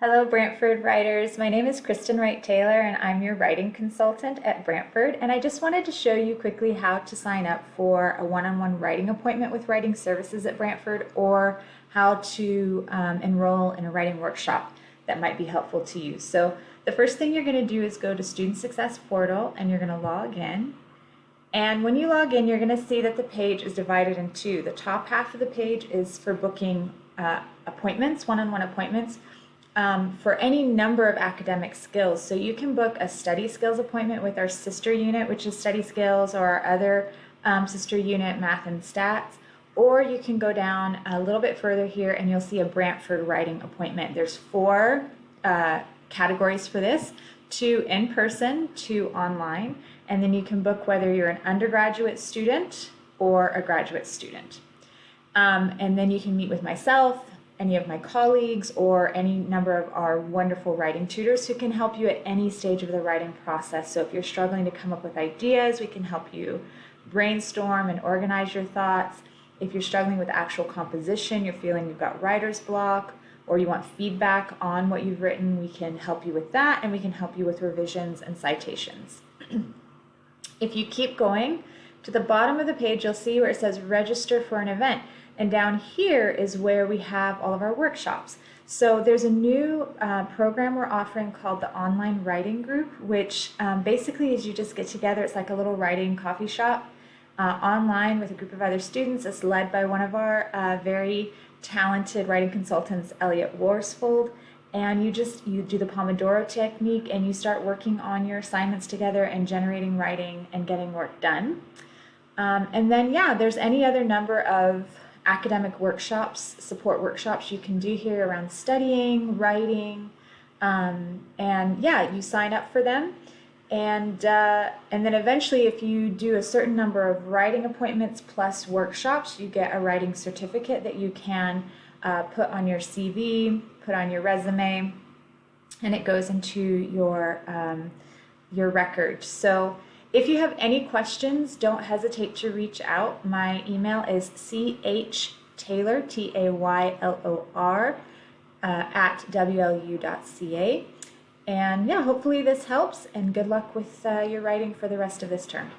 Hello, Brantford writers. My name is Kristen Wright Taylor, and I'm your writing consultant at Brantford. And I just wanted to show you quickly how to sign up for a one-on-one writing appointment with Writing Services at Brantford, or how to enroll in a writing workshop that might be helpful to you. So the first thing you're going to do is go to Student Success Portal, and you're going to log in. And when you log in, you're going to see that the page is divided in two. The top half of the page is for booking appointments, one-on-one appointments, for any number of academic skills. So you can book a study skills appointment with our sister unit, which is study skills, or our other sister unit, math and stats. Or you can go down a little bit further here and you'll see a Brantford writing appointment. There's four categories for this: two in person, two online, and then you can book whether you're an undergraduate student or a graduate student. And then you can meet with myself, any of my colleagues, or any number of our wonderful writing tutors who can help you at any stage of the writing process. So if you're struggling to come up with ideas, we can help you brainstorm and organize your thoughts. If you're struggling with actual composition, you're feeling you've got writer's block, or you want feedback on what you've written, we can help you with that, and we can help you with revisions and citations. If you keep going to the bottom of the page, you'll see where it says register for an event. And down here is where we have all of our workshops. So there's a new program we're offering called the Online Writing Group, which basically is you just get together. It's like a little writing coffee shop online with a group of other students. It's led by one of our very talented writing consultants, Elliot Worsfold. And you do the Pomodoro technique, and you start working on your assignments together and generating writing and getting work done. And then, there's any other number of academic workshops, support workshops you can do here around studying, writing, and you sign up for them. And then eventually, if you do a certain number of writing appointments plus workshops, you get a writing certificate that you can put on your CV, put on your resume, and it goes into your record. So if you have any questions, don't hesitate to reach out. My email is chtaylor, Taylor, at wlu.ca. And hopefully this helps, and good luck with your writing for the rest of this term.